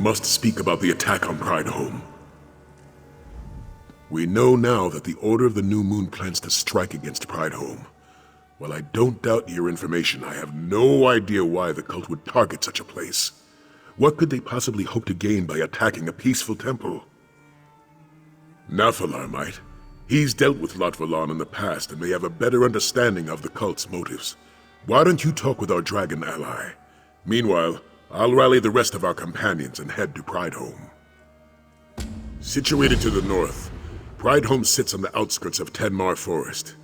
must speak about the attack on Pride Home. We know now that the Order of the New Moon plans to strike against Pride Home. While I don't doubt your information, I have no idea why the cult would target such a place. What could they possibly hope to gain by attacking a peaceful temple? Nahfahlaar might. He's dealt with Lotvalan in the past and may have a better understanding of the cult's motives. Why don't you talk with our dragon ally? Meanwhile, I'll rally the rest of our companions and head to Pride Home. Situated to the north, Pride Home sits on the outskirts of Tenmar Forest.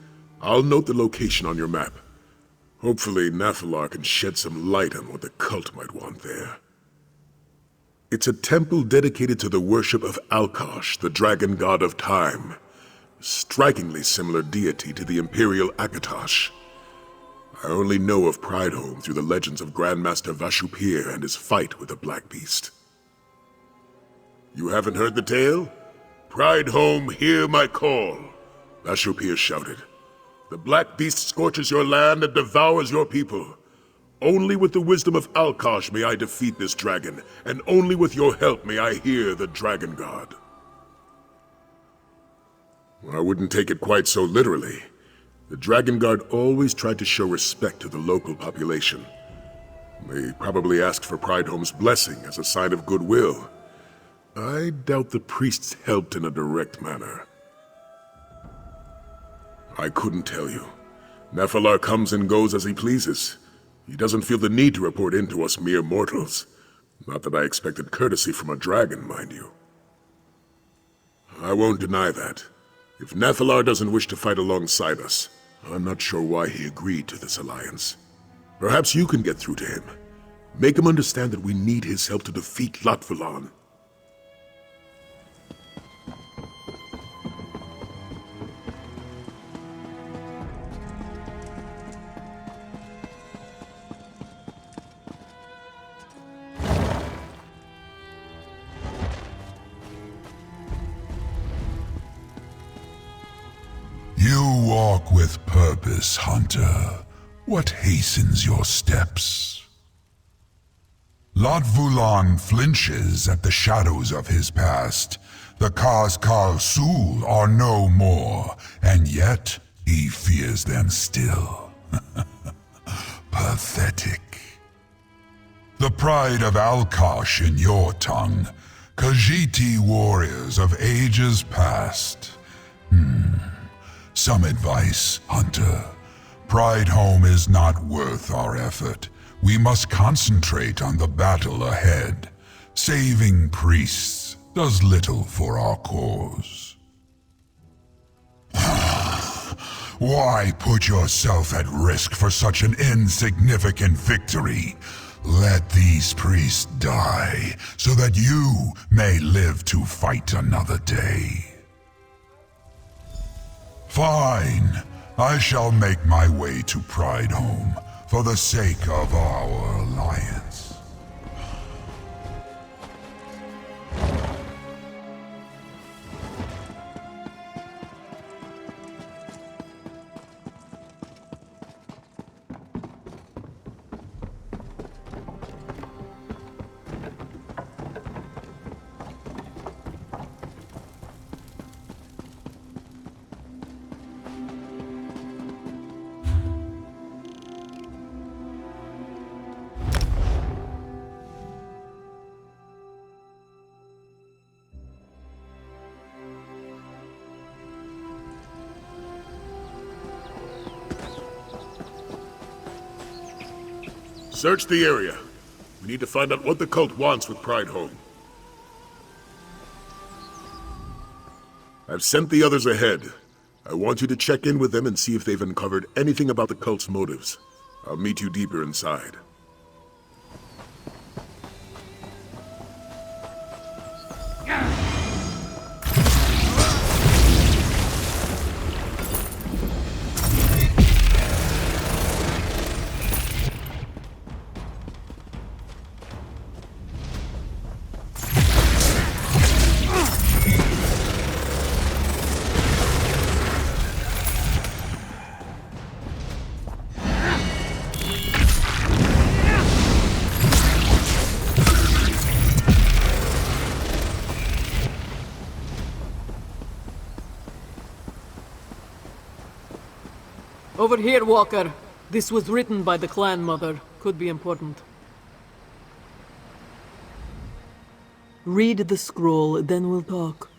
I'll note the location on your map. Hopefully, Nahfahlaar can shed some light on what the cult might want there. It's a temple dedicated to the worship of Alkosh, the dragon god of time. A strikingly similar deity to the Imperial Akatosh. I only know of Pride Home through the legends of Grandmaster Vashupir and his fight with the Black Beast. You haven't heard the tale? Pride Home, hear my call, Vashupir shouted. The Black Beast scorches your land and devours your people. Only with the wisdom of Alkosh may I defeat this dragon, and only with your help may I hear the Dragon God. I wouldn't take it quite so literally. The Dragon Guard always tried to show respect to the local population. They probably asked for Pride Home's blessing as a sign of goodwill. I doubt the priests helped in a direct manner. I couldn't tell you. Nahfahlaar comes and goes as he pleases. He doesn't feel the need to report in to us mere mortals. Not that I expected courtesy from a dragon, mind you. I won't deny that. If Nahfahlaar doesn't wish to fight alongside us, I'm not sure why he agreed to this alliance. Perhaps you can get through to him. Make him understand that we need his help to defeat Lotvalan. You walk with purpose, Hunter. What hastens your steps? Lotvalan flinches at the shadows of his past. The Khazkar Sul are no more, and yet he fears them still. Pathetic. The pride of Alkosh in your tongue. Khajiit warriors of ages past. Some advice, Hunter. Pride Home is not worth our effort. We must concentrate on the battle ahead. Saving priests does little for our cause. Why put yourself at risk for such an insignificant victory? Let these priests die, so that you may live to fight another day. Fine. I shall make my way to Pride Home, for the sake of our alliance. Search the area. We need to find out what the cult wants with Pride Home. I've sent the others ahead. I want you to check in with them and see if they've uncovered anything about the cult's motives. I'll meet you deeper inside. Over here, Walker. This was written by the clan mother. Could be important. Read the scroll, then we'll talk.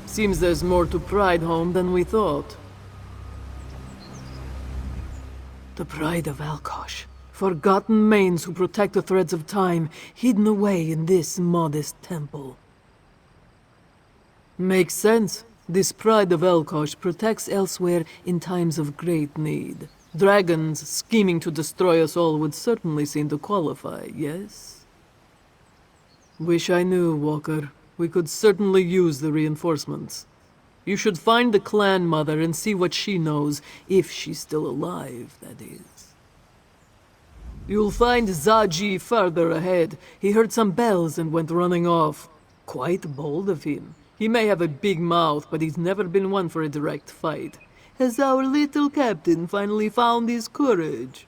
Seems there's more to Pride Home than we thought. The Pride of Alkosh. Forgotten mains who protect the threads of time, hidden away in this modest temple. Makes sense. This Pride of Alkosh protects Elsweyr in times of great need. Dragons scheming to destroy us all would certainly seem to qualify, yes? Wish I knew, Walker. We could certainly use the reinforcements. You should find the clan mother and see what she knows, if she's still alive, that is. You'll find Zaji further ahead. He heard some bells and went running off. Quite bold of him. He may have a big mouth, but he's never been one for a direct fight. Has our little captain finally found his courage?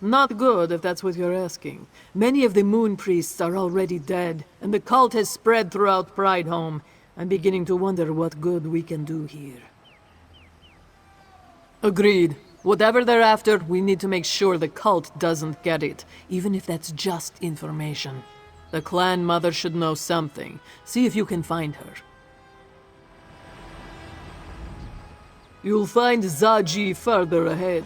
Not good, if that's what you're asking. Many of the moon priests are already dead, and the cult has spread throughout Pride Home. I'm beginning to wonder what good we can do here. Agreed. Whatever they're after, we need to make sure the cult doesn't get it, even if that's just information. The clan mother should know something. See if you can find her. You'll find Zaji further ahead.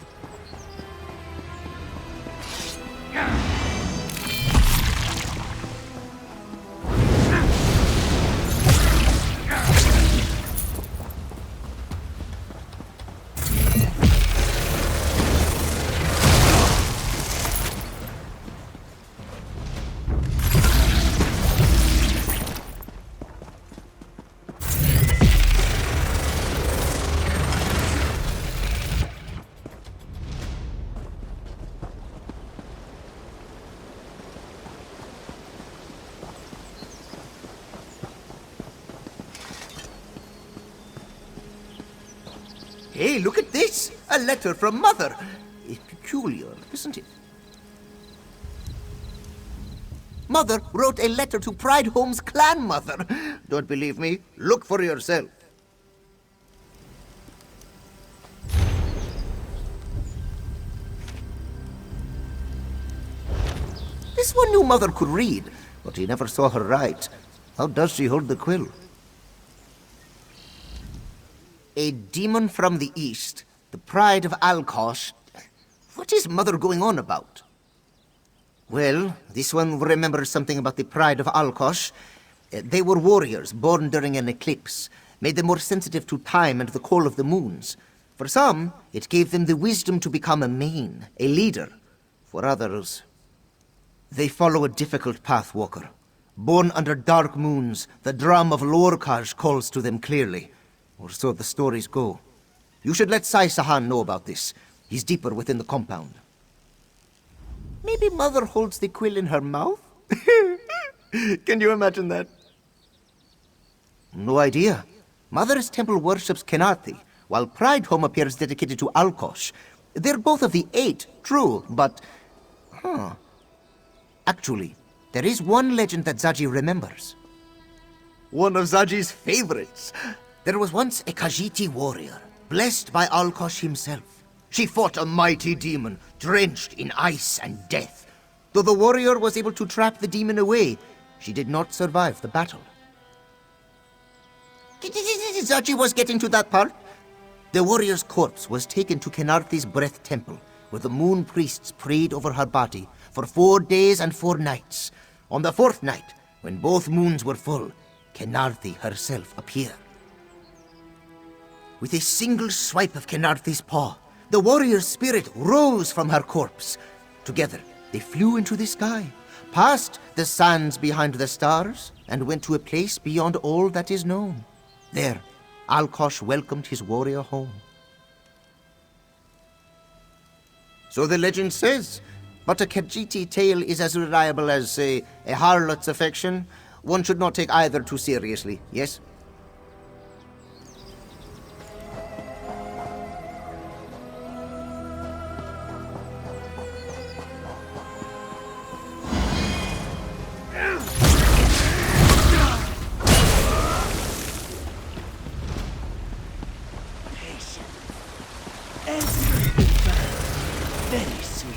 Hey, look at this! A letter from Mother! It's peculiar, isn't it? Mother wrote a letter to Pride Home's clan mother. Don't believe me? Look for yourself. This one knew Mother could read, but he never saw her write. How does she hold the quill? A demon from the east, the Pride of Alkosh. What is Mother going on about? Well, this one remembers something about the Pride of Alkosh. They were warriors born during an eclipse, made them more sensitive to time and the call of the moons. For some, it gave them the wisdom to become a main, a leader. For others, they follow a difficult path, Walker. Born under dark moons, the drum of Lorkaj calls to them clearly. Or so the stories go. You should let Sai Sahan know about this. He's deeper within the compound. Maybe Mother holds the quill in her mouth? Can you imagine that? No idea. Mother's temple worships Kenarthi, while Pride Home appears dedicated to Alkosh. They're both of the 8, true, but... Actually, there is one legend that Zaji remembers. One of Zaji's favorites. There was once a Khajiiti warrior, blessed by Alkosh himself. She fought a mighty demon, drenched in ice and death. Though the warrior was able to trap the demon away, she did not survive the battle. Zaji was getting to that part. The warrior's corpse was taken to Kenarthi's Breath Temple, where the moon priests prayed over her body for 4 days and 4 nights. On the 4th night, when both moons were full, Kenarthi herself appeared. With a single swipe of Kenarthi's paw, the warrior's spirit rose from her corpse. Together, they flew into the sky, past the sands behind the stars, and went to a place beyond all that is known. There, Alkosh welcomed his warrior home. So the legend says, but a Khajiiti tale is as reliable as, say, a harlot's affection. One should not take either too seriously, yes? Patience. Everything will be back very soon.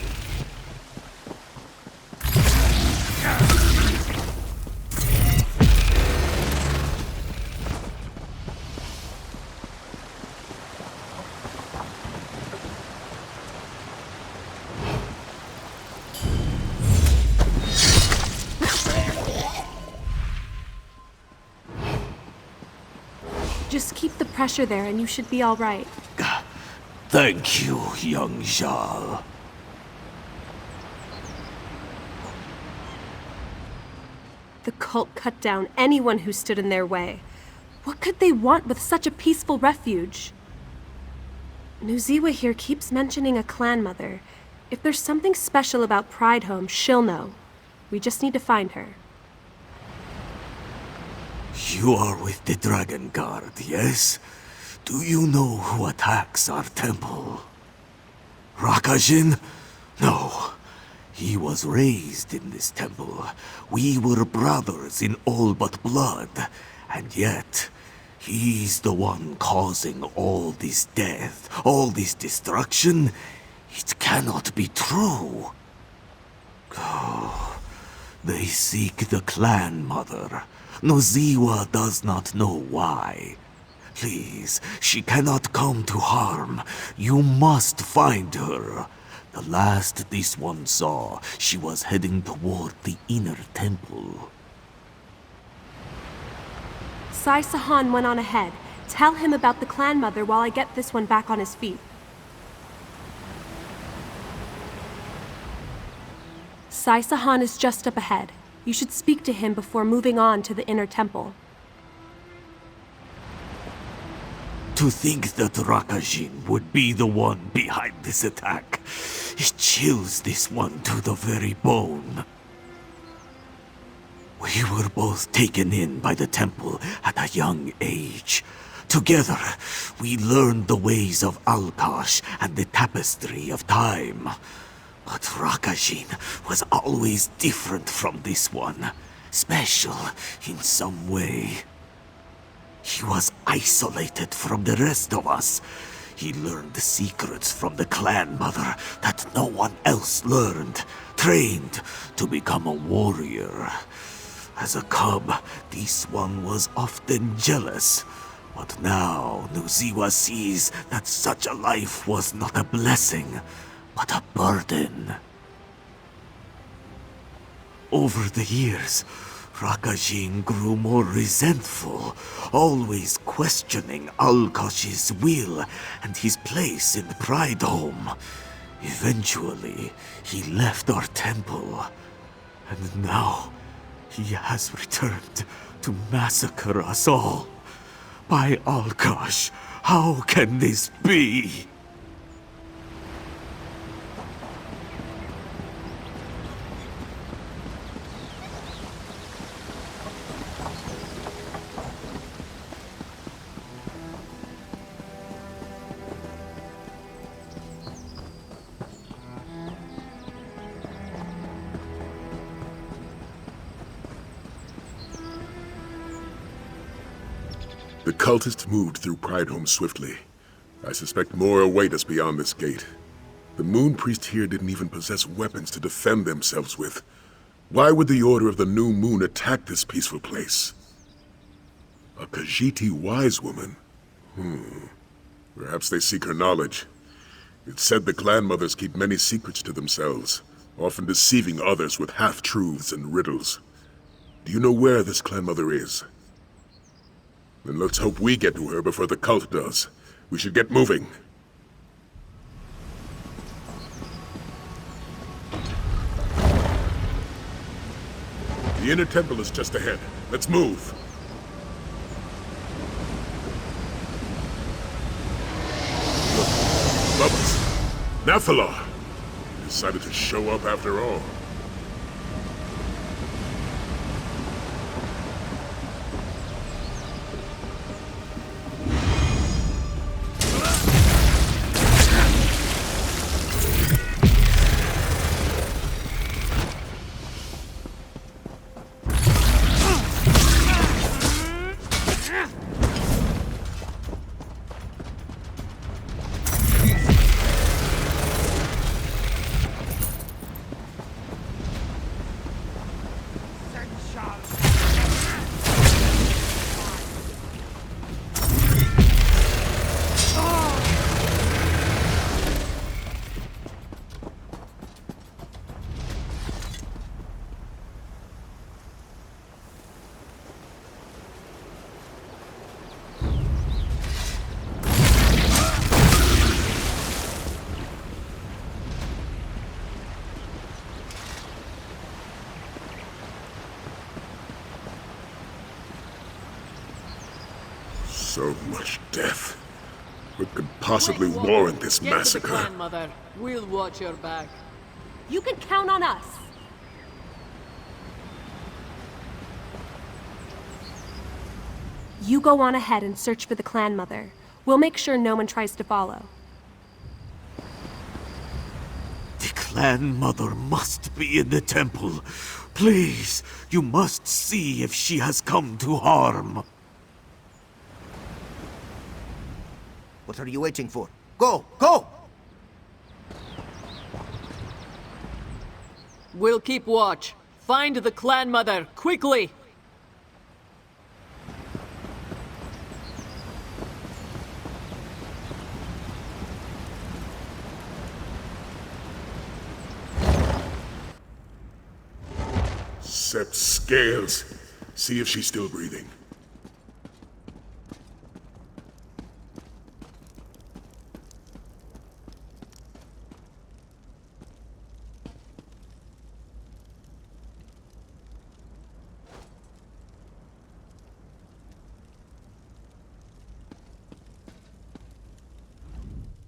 Just keep the pressure there and you should be all right. Thank you, young Jarl. The cult cut down anyone who stood in their way. What could they want with such a peaceful refuge? Nuziwa here keeps mentioning a clan mother. If there's something special about Pridehome, she'll know. We just need to find her. You are with the Dragon Guard, yes? Do you know who attacks our temple? Rakajin? No. He was raised in this temple. We were brothers in all but blood. And yet, he's the one causing all this death, all this destruction. It cannot be true. Oh, they seek the clan mother. Nuziwa does not know why. Please, she cannot come to harm. You must find her. The last this one saw, she was heading toward the inner temple. Sai Sahan went on ahead. Tell him about the clan mother while I get this one back on his feet. Sai Sahan is just up ahead. You should speak to him before moving on to the inner temple. To think that Rakajin would be the one behind this attack, it chills this one to the very bone. We were both taken in by the temple at a young age. Together, we learned the ways of Alkosh and the tapestry of time. But Rakajin was always different from this one, special in some way. He was isolated from the rest of us. He learned the secrets from the clan mother that no one else learned, trained to become a warrior. As a cub, this one was often jealous. But now Nuziwa sees that such a life was not a blessing, but a burden. Over the years, Rakajin grew more resentful, always questioning Alkosh's will and his place in Pridehome. Eventually, he left our temple, and now he has returned to massacre us all. By Alkosh, how can this be? The cultists moved through Pridehome swiftly. I suspect more await us beyond this gate. The Moon Priest here didn't even possess weapons to defend themselves with. Why would the Order of the New Moon attack this peaceful place? A Khajiit wise woman? Perhaps they seek her knowledge. It's said the clan mothers keep many secrets to themselves, often deceiving others with half-truths and riddles. Do you know where this clan mother is? Then let's hope we get to her before the cult does. We should get moving. The inner temple is just ahead. Let's move. Look, above us. Nahfahlaar decided to show up after all. So much death. What could possibly warrant this massacre? Get to the clan, Mother. We'll watch your back. You can count on us. You go on ahead and search for the clan mother. We'll make sure no one tries to follow. The clan mother must be in the temple. Please, you must see if she has come to harm. What are you waiting for? Go! Go! We'll keep watch. Find the clan mother, quickly! Set scales. See if she's still breathing.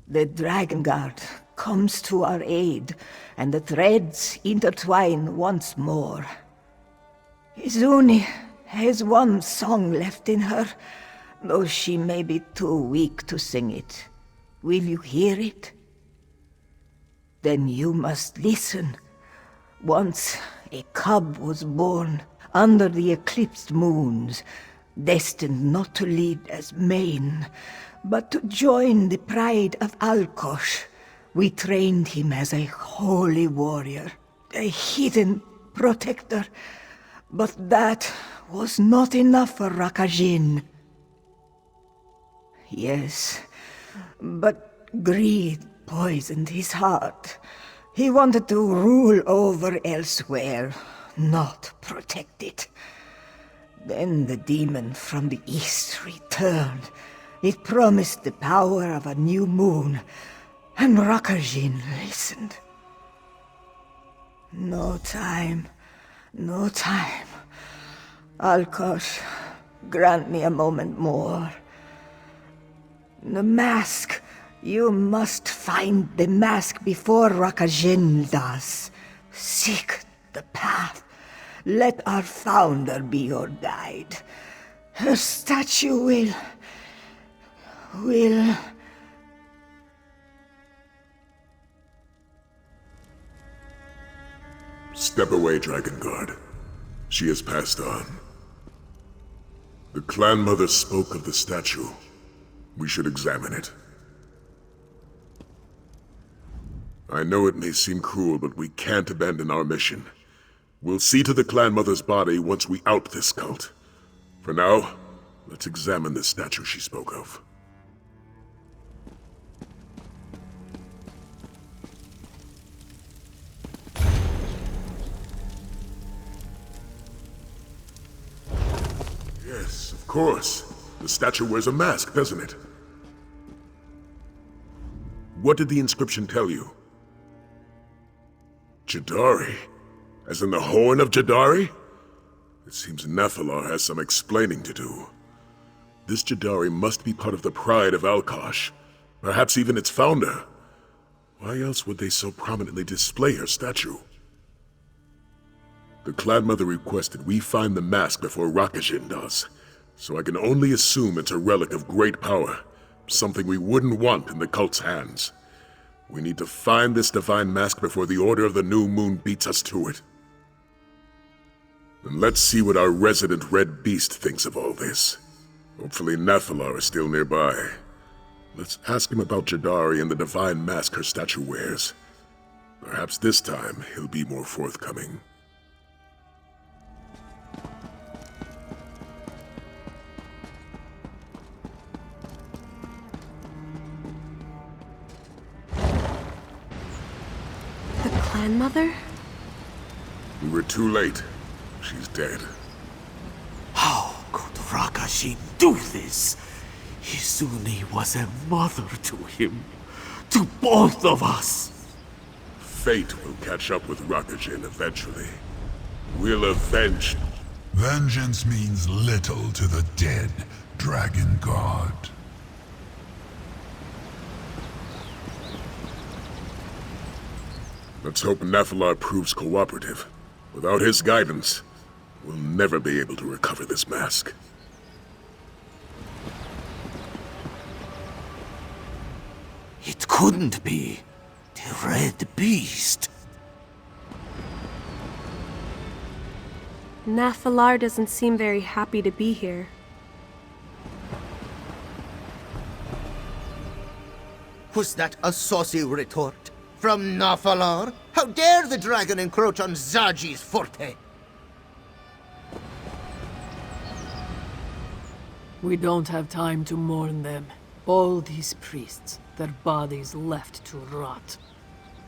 The Dragon Guard comes to our aid, and the threads intertwine once more. Izuni has one song left in her, though she may be too weak to sing it. Will you hear it? Then you must listen. Once a cub was born under the eclipsed moons, destined not to lead as main, but to join the pride of Alkosh. We trained him as a holy warrior, a hidden protector. But that was not enough for Rakajin. Yes, but greed poisoned his heart. He wanted to rule over Elsweyr, not protect it. Then the demon from the east returned. It promised the power of a new moon, and Rakajin listened. No time. No time. Alkosh, grant me a moment more. The mask. You must find the mask before Rakajin does. Seek the path. Let our founder be your guide. Her statue will... Step away, Dragon Guard. She has passed on. The clan mother spoke of the statue. We should examine it. I know it may seem cruel, but we can't abandon our mission. We'll see to the clan mother's body once we out this cult. For now, let's examine the statue she spoke of. Yes, of course. The statue wears a mask, doesn't it? What did the inscription tell you? Jadari? As in the Horn of Jadari? It seems Nahfahlaar has some explaining to do. This Jadari must be part of the pride of Alkosh, perhaps even its founder. Why else would they so prominently display her statue? The clan mother requested we find the mask before Rakajin does, so I can only assume it's a relic of great power, something we wouldn't want in the cult's hands. We need to find this divine mask before the Order of the New Moon beats us to it. And let's see what our resident Red Beast thinks of all this. Hopefully Nahfahlaar is still nearby. Let's ask him about Jadari and the divine mask her statue wears. Perhaps this time he'll be more forthcoming. clan mother? We were too late. She's dead. How could Rakashin do this? Izuni was a mother to him. To both of us. Fate will catch up with Rakajin eventually. We'll avenge. Vengeance means little to the dead, Dragon God. Let's hope Nahfahlaar proves cooperative. Without his guidance, we'll never be able to recover this mask. It couldn't be the Red Beast. Nahfahlaar doesn't seem very happy to be here. Was that a saucy retort? From Nahfahlaar? How dare the dragon encroach on Zaji's forte? We don't have time to mourn them. All these priests, their bodies left to rot.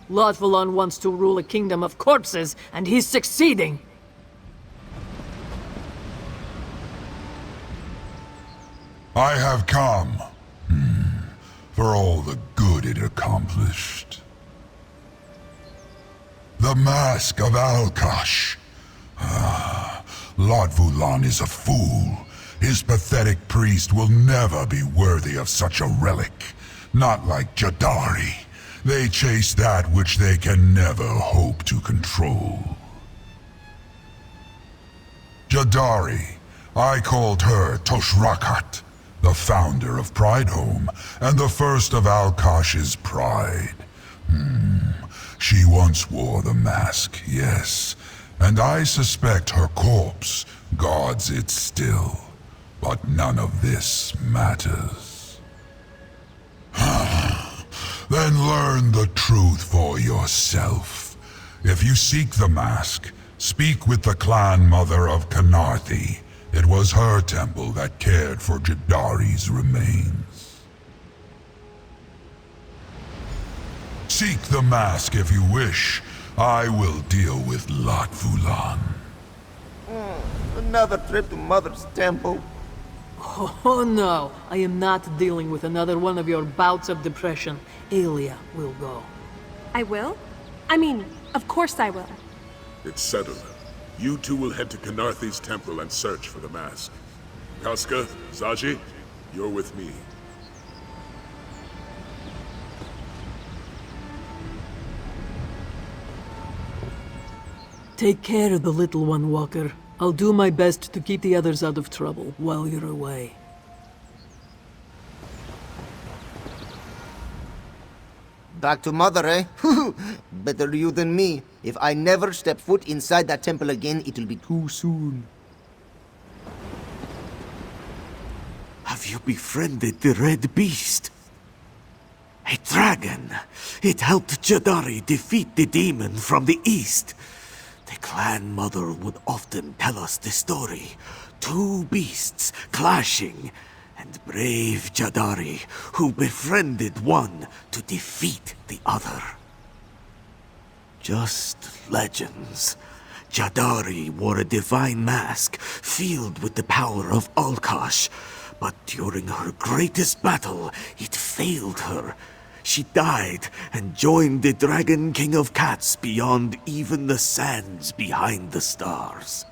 Lotvalon wants to rule a kingdom of corpses, and he's succeeding! I have come. For all the good it accomplished. The Mask of Alkosh. Lotvalon is a fool. His pathetic priest will never be worthy of such a relic. Not like Jadari. They chase that which they can never hope to control. Jadari, I called her Toshrakat, the founder of Pridehome, and the first of Alkosh's pride. She once wore the mask, yes, and I suspect her corpse guards it still. But none of this matters. Then learn the truth for yourself. If you seek the mask, speak with the clan mother of Kanarthi. It was her temple that cared for Jadari's remains. Seek the mask if you wish. I will deal with Lotvalon. Another trip to Mother's temple. Oh no, I am not dealing with another one of your bouts of depression. Aelia will go. I will? I mean, of course I will. It's settled. You two will head to Kanarthi's temple and search for the mask. Kaska, Zaji, you're with me. Take care of the little one, Walker. I'll do my best to keep the others out of trouble while you're away. Back to Mother, eh? Better you than me. If I never step foot inside that temple again, it'll be too soon. Have you befriended the Red Beast? A dragon. It helped Jadari defeat the demon from the east. The clan mother would often tell us the story. Two beasts clashing, and brave Jadari, who befriended one to defeat the other. Just legends. Jadari wore a divine mask filled with the power of Alkosh, but during her greatest battle, it failed her. She died and joined the Dragon King of Cats beyond even the sands behind the stars.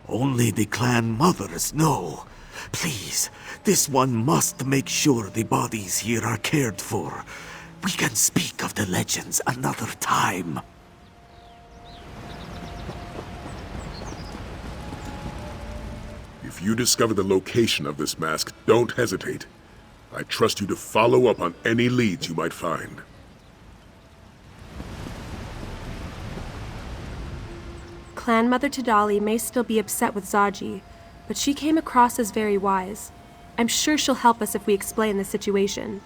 Only the clan mothers know. Please, this one must make sure the bodies here are cared for. We can speak of the legends another time. If you discover the location of this mask, don't hesitate. I trust you to follow up on any leads you might find. Clan Mother Tadali may still be upset with Zaji, but she came across as very wise. I'm sure she'll help us if we explain the situation.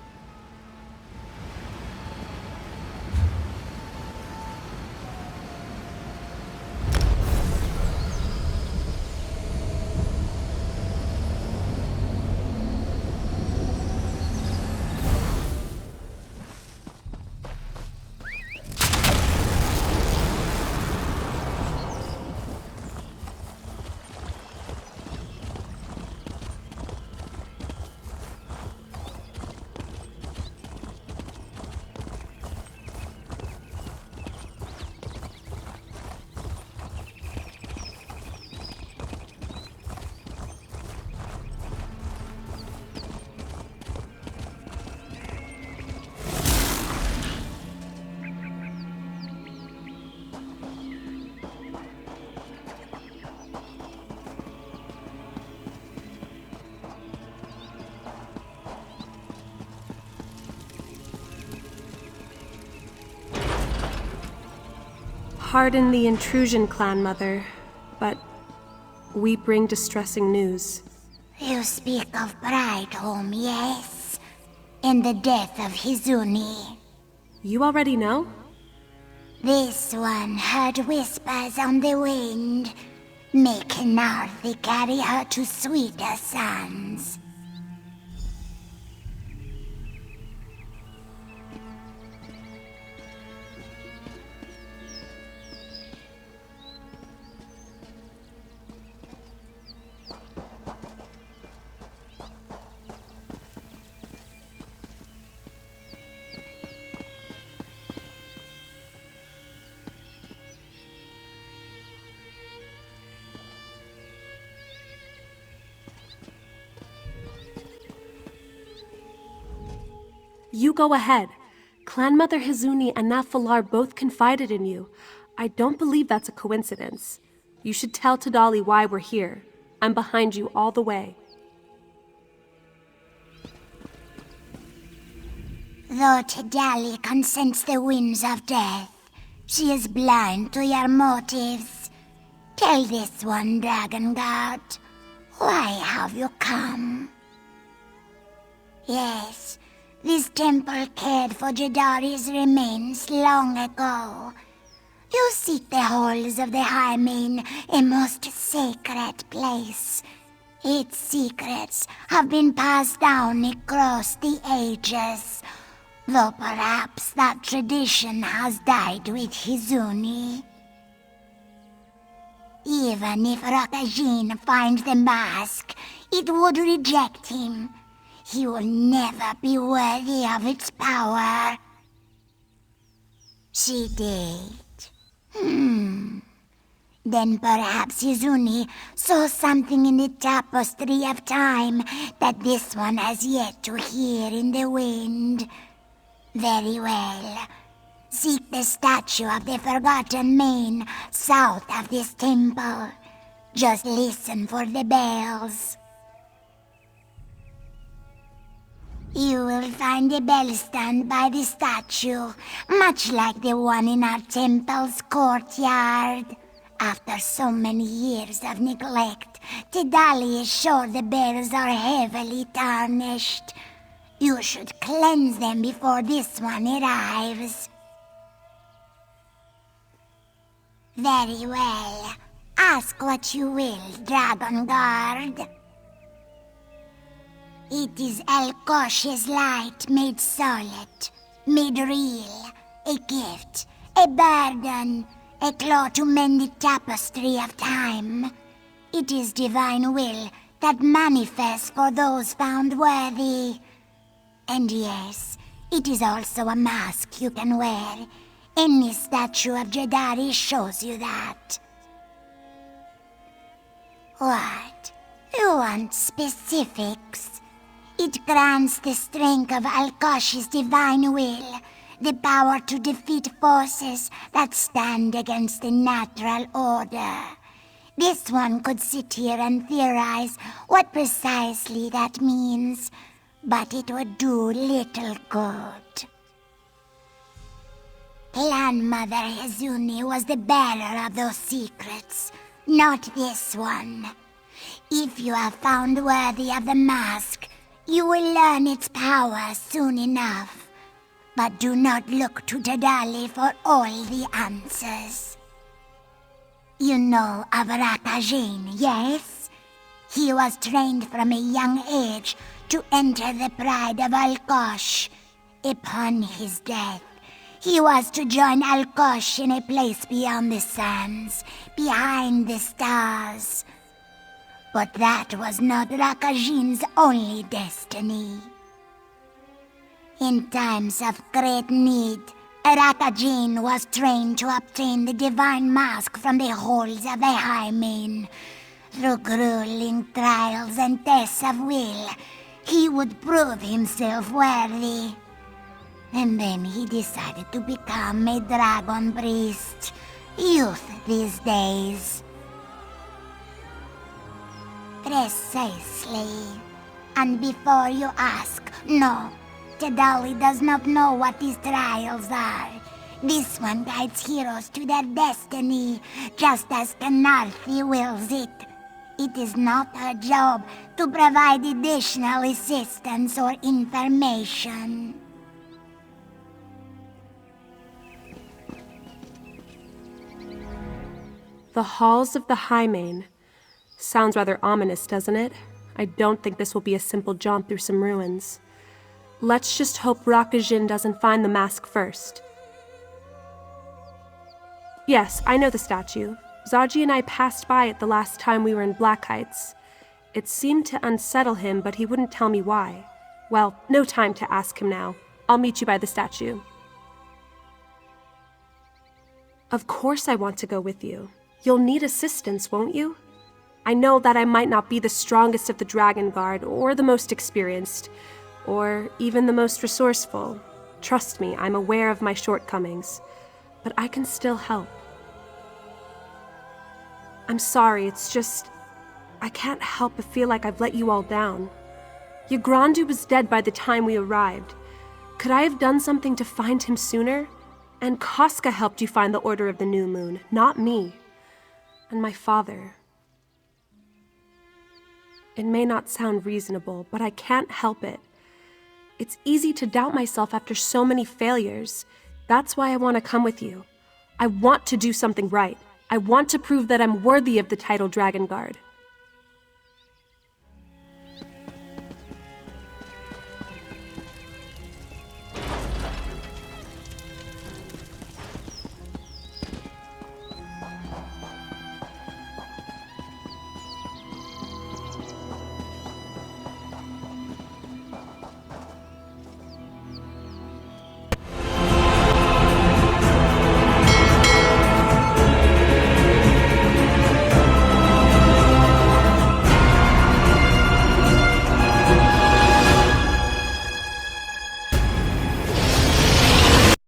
Pardon the intrusion, Clan Mother, but we bring distressing news. You speak of Brideholm, yes? And the death of Hizuni. You already know? This one heard whispers on the wind, making Arthur carry her to sweeter sands. You go ahead. Clan Mother Hizuni and Nahfahlaar both confided in you. I don't believe that's a coincidence. You should tell Tadali why we're here. I'm behind you all the way. Though Tadali can sense the winds of death, she is blind to your motives. Tell this one, Dragon Guard, why have you come? Yes, this temple cared for Jedari's remains long ago. You seek the halls of the Hymen, a most sacred place. Its secrets have been passed down across the ages, though perhaps that tradition has died with Hizuni. Even if Rakajin finds the mask, it would reject him. He will never be worthy of its power. She did. Then perhaps Hizuni saw something in the tapestry of time that this one has yet to hear in the wind. Very well. Seek the statue of the Forgotten Main south of this temple. Just listen for the bells. You will find a bell stand by the statue, much like the one in our temple's courtyard. After so many years of neglect, Tadali is sure the bells are heavily tarnished. You should cleanse them before this one arrives. Very well. Ask what you will, Dragon Guard. It is Alkosh's light made solid, made real, a gift, a burden, a claw to mend the tapestry of time. It is divine will that manifests for those found worthy. And yes, it is also a mask you can wear. Any statue of Jedari shows you that. What? You want specifics? It grants the strength of Alkosh's divine will, the power to defeat forces that stand against the natural order. This one could sit here and theorize what precisely that means, but it would do little good. Clan Mother Hizuni was the bearer of those secrets, not this one. If you are found worthy of the mask, you will learn its power soon enough. But do not look to Tadali for all the answers. You know of Rakajin, yes? He was trained from a young age to enter the pride of Alkosh. Upon his death, he was to join Alkosh in a place beyond the sands, behind the stars. But that was not Rakajin's only destiny. In times of great need, Rakajin was trained to obtain the divine mask from the halls of the Hymen. Through grueling trials and tests of will, he would prove himself worthy. And then he decided to become a dragon priest. Youth these days. Precisely. And before you ask, no, Tadali does not know what these trials are. This one guides heroes to their destiny, just as Canarthi wills it. It is not her job to provide additional assistance or information. The Halls of the Highmane. Sounds rather ominous, doesn't it? I don't think this will be a simple jaunt through some ruins. Let's just hope Rakajin doesn't find the mask first. Yes, I know the statue. Zaji and I passed by it the last time we were in Black Heights. It seemed to unsettle him, but he wouldn't tell me why. Well, no time to ask him now. I'll meet you by the statue. Of course I want to go with you. You'll need assistance, won't you? I know that I might not be the strongest of the Dragon Guard, or the most experienced, or even the most resourceful. Trust me, I'm aware of my shortcomings, but I can still help. I'm sorry, it's just... I can't help but feel like I've let you all down. Yagrandu was dead by the time we arrived. Could I have done something to find him sooner? And Koska helped you find the Order of the New Moon, not me. And my father. It may not sound reasonable, but I can't help it. It's easy to doubt myself after so many failures. That's why I want to come with you. I want to do something right. I want to prove that I'm worthy of the title Dragon Guard.